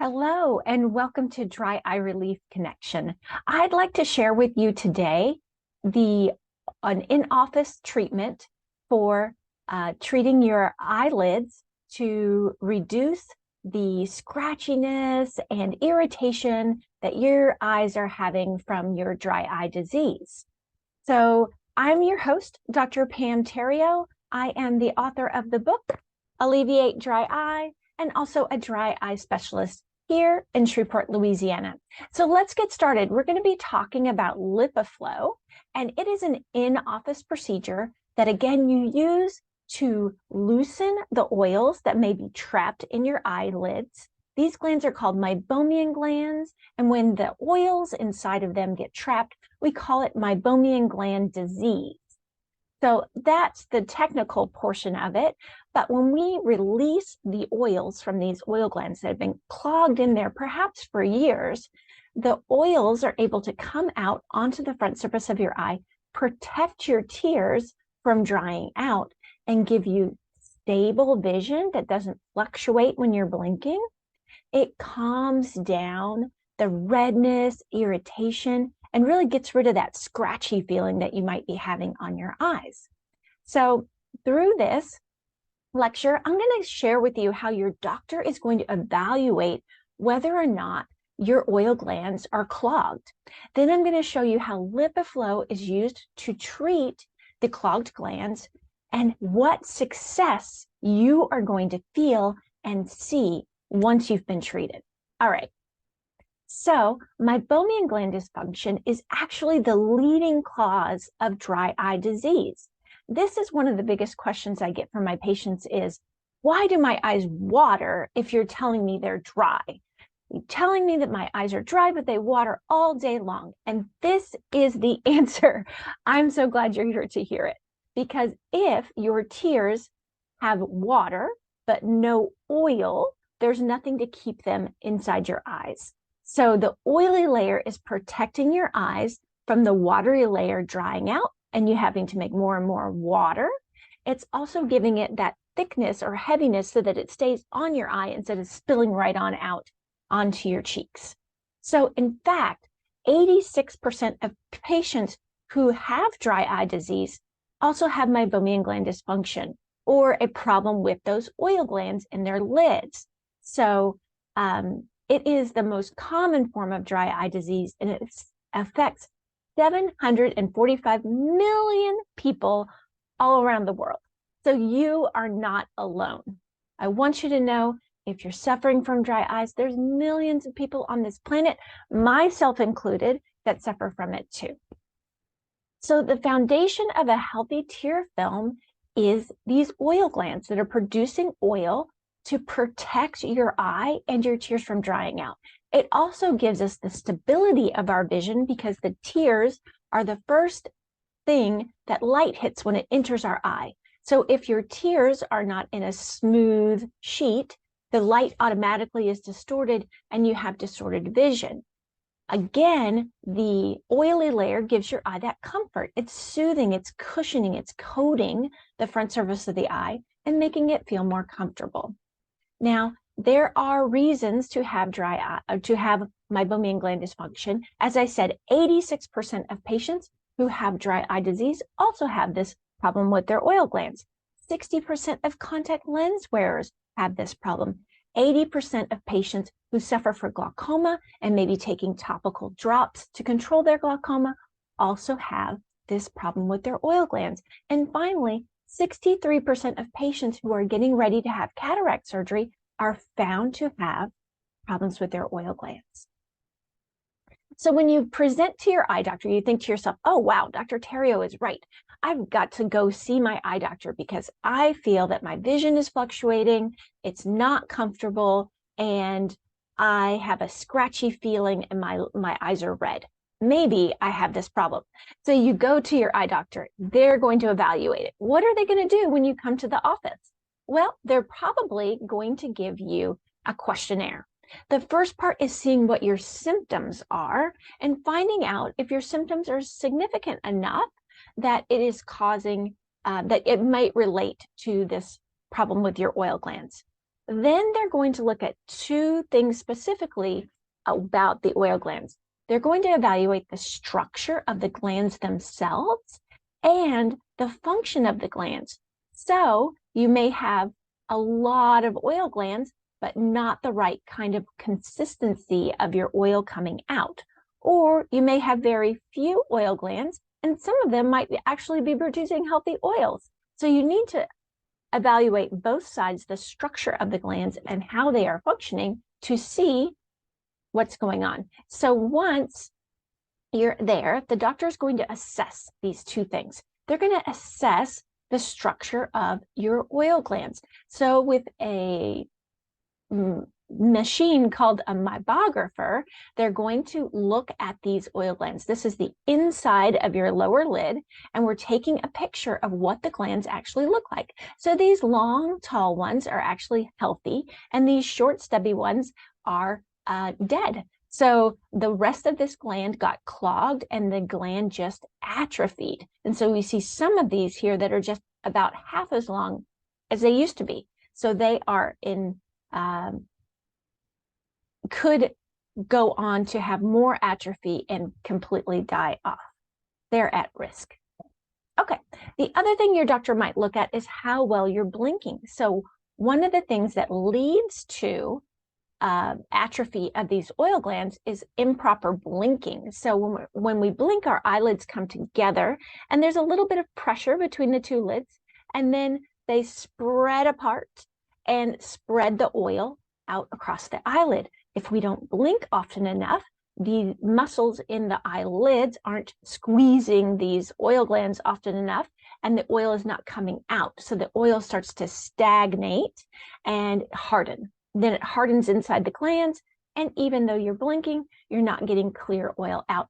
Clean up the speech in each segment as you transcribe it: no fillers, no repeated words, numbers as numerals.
Hello, and welcome to Dry Eye Relief Connection. I'd like to share with you today an in-office treatment for treating your eyelids to reduce the scratchiness and irritation that your eyes are having from your dry eye disease. So I'm your host, Dr. Pam Terrio. I am the author of the book, Alleviate Dry Eye, and also a dry eye specialist here in Shreveport, Louisiana. So let's get started. We're going to be talking about LipiFlow, and it is an in-office procedure that, again, you use to loosen the oils that may be trapped in your eyelids. These glands are called meibomian glands, and when the oils inside of them get trapped, we call it meibomian gland disease. So that's the technical portion of it. But when we release the oils from these oil glands that have been clogged in there, perhaps for years, the oils are able to come out onto the front surface of your eye, protect your tears from drying out, and give you stable vision that doesn't fluctuate when you're blinking. It calms down the redness, irritation, and really gets rid of that scratchy feeling that you might be having on your eyes. So through this lecture, I'm going to share with you how your doctor is going to evaluate whether or not your oil glands are clogged. Then I'm going to show you how LipiFlow is used to treat the clogged glands and what success you are going to feel and see once you've been treated. All right. So meibomian gland dysfunction is actually the leading cause of dry eye disease. This is one of the biggest questions I get from my patients is, why do my eyes water if you're telling me they're dry? You're telling me that my eyes are dry, but they water all day long. And this is the answer. I'm so glad you're here to hear it. Because if your tears have water, but no oil, there's nothing to keep them inside your eyes. So the oily layer is protecting your eyes from the watery layer drying out and you having to make more and more water. It's also giving it that thickness or heaviness so that it stays on your eye instead of spilling right on out onto your cheeks. So in fact, 86% of patients who have dry eye disease also have meibomian gland dysfunction or a problem with those oil glands in their lids. So it is the most common form of dry eye disease, and it affects 745 million people all around the world. So you are not alone. I want you to know if you're suffering from dry eyes, there's millions of people on this planet, myself included, that suffer from it too. So the foundation of a healthy tear film is these oil glands that are producing oil to protect your eye and your tears from drying out. It also gives us the stability of our vision because the tears are the first thing that light hits when it enters our eye. So if your tears are not in a smooth sheet, the light automatically is distorted and you have distorted vision. Again, the oily layer gives your eye that comfort. It's soothing, it's cushioning, it's coating the front surface of the eye and making it feel more comfortable. Now, there are reasons to have dry eye, to have meibomian gland dysfunction. As I said, 86% of patients who have dry eye disease also have this problem with their oil glands. 60% of contact lens wearers have this problem. 80% of patients who suffer from glaucoma and may be taking topical drops to control their glaucoma also have this problem with their oil glands. And finally, 63% of patients who are getting ready to have cataract surgery are found to have problems with their oil glands. So when you present to your eye doctor, you think to yourself, oh, wow, Dr. Terrio is right. I've got to go see my eye doctor because I feel that my vision is fluctuating, it's not comfortable, and I have a scratchy feeling and my eyes are red. Maybe I have this problem. So you go to your eye doctor, they're going to evaluate it. What are they going to do when you come to the office? Well, they're probably going to give you a questionnaire. The first part is seeing what your symptoms are and finding out if your symptoms are significant enough that it is causing, that it might relate to this problem with your oil glands. Then they're going to look at two things specifically about the oil glands. They're going to evaluate the structure of the glands themselves and the function of the glands. So you may have a lot of oil glands, but not the right kind of consistency of your oil coming out. Or you may have very few oil glands, and some of them might actually be producing healthy oils. So you need to evaluate both sides, the structure of the glands and how they are functioning, to see what's going on. So once you're there, the doctor is going to assess these two things. They're going to assess the structure of your oil glands. So with a machine called a meibographer, they're going to look at these oil glands. This is the inside of your lower lid, and we're taking a picture of what the glands actually look like. So these long, tall ones are actually healthy, and these short, stubby ones are dead. So the rest of this gland got clogged and the gland just atrophied. And so we see some of these here that are just about half as long as they used to be. So they are in could go on to have more atrophy and completely die off. They're at risk. Okay, the other thing your doctor might look at is how well you're blinking. So one of the things that leads to atrophy of these oil glands is improper blinking. So when we blink, our eyelids come together and there's a little bit of pressure between the two lids, and then they spread apart and spread the oil out across the eyelid. If we don't blink often enough, the muscles in the eyelids aren't squeezing these oil glands often enough, and the oil is not coming out. So the oil starts to stagnate and harden. Then it hardens inside the glands, and even though you're blinking, you're not getting clear oil out.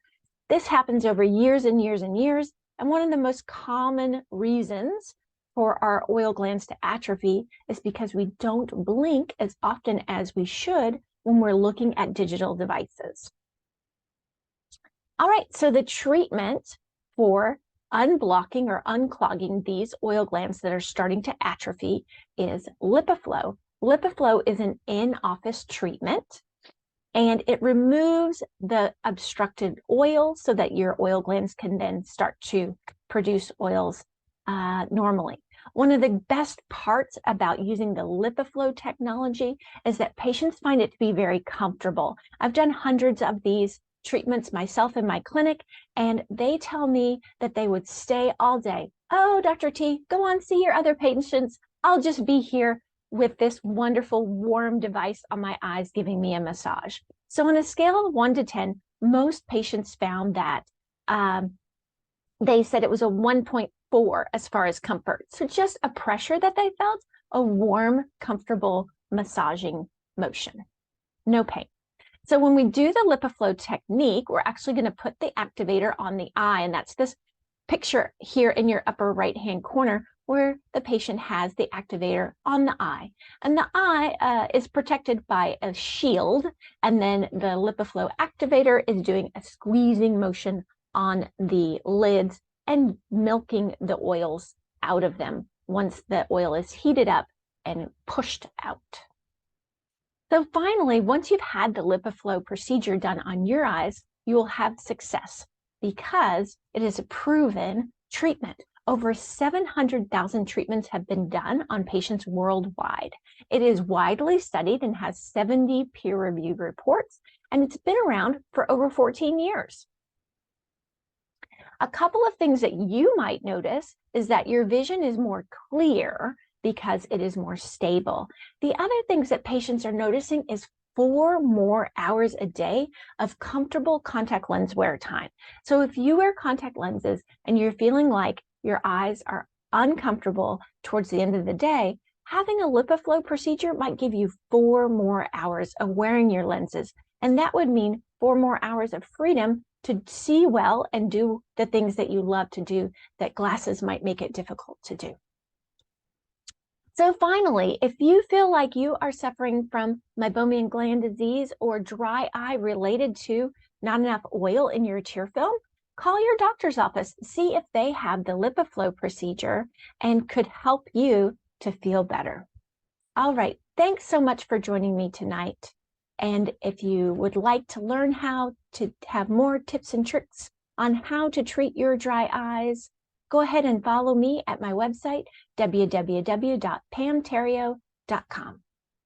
This happens over years and years and years, and one of the most common reasons for our oil glands to atrophy is because we don't blink as often as we should when we're looking at digital devices. All right, so the treatment for unblocking or unclogging these oil glands that are starting to atrophy is LipiFlow. LipiFlow is an in-office treatment, and it removes the obstructed oil so that your oil glands can then start to produce oils normally. One of the best parts about using the LipiFlow technology is that patients find it to be very comfortable. I've done hundreds of these treatments myself in my clinic, and they tell me that they would stay all day. Oh, Dr. T, go on, see your other patients. I'll just be here with this wonderful warm device on my eyes giving me a massage. So on a scale of 1 to 10, most patients found that they said it was a 1.4 as far as comfort. So just a pressure that they felt, a warm, comfortable massaging motion, no pain. So when we do the LipiFlow technique, we're actually going to put the activator on the eye, and that's this picture here in your upper right-hand corner where the patient has the activator on the eye. And the eye is protected by a shield, and then the LipiFlow activator is doing a squeezing motion on the lids and milking the oils out of them once the oil is heated up and pushed out. So finally, once you've had the LipiFlow procedure done on your eyes, you will have success because it is a proven treatment. Over 700,000 treatments have been done on patients worldwide. It is widely studied and has 70 peer-reviewed reports, and it's been around for over 14 years. A couple of things that you might notice is that your vision is more clear because it is more stable. The other things that patients are noticing is 4 more hours a day of comfortable contact lens wear time. So if you wear contact lenses and you're feeling like your eyes are uncomfortable towards the end of the day, having a LipiFlow procedure might give you 4 more hours of wearing your lenses. And that would mean 4 more hours of freedom to see well and do the things that you love to do that glasses might make it difficult to do. So finally, if you feel like you are suffering from meibomian gland disease or dry eye related to not enough oil in your tear film, call your doctor's office, see if they have the LipiFlow procedure and could help you to feel better. All right. Thanks so much for joining me tonight. And if you would like to learn how to have more tips and tricks on how to treat your dry eyes, go ahead and follow me at my website, www.pamterrio.com.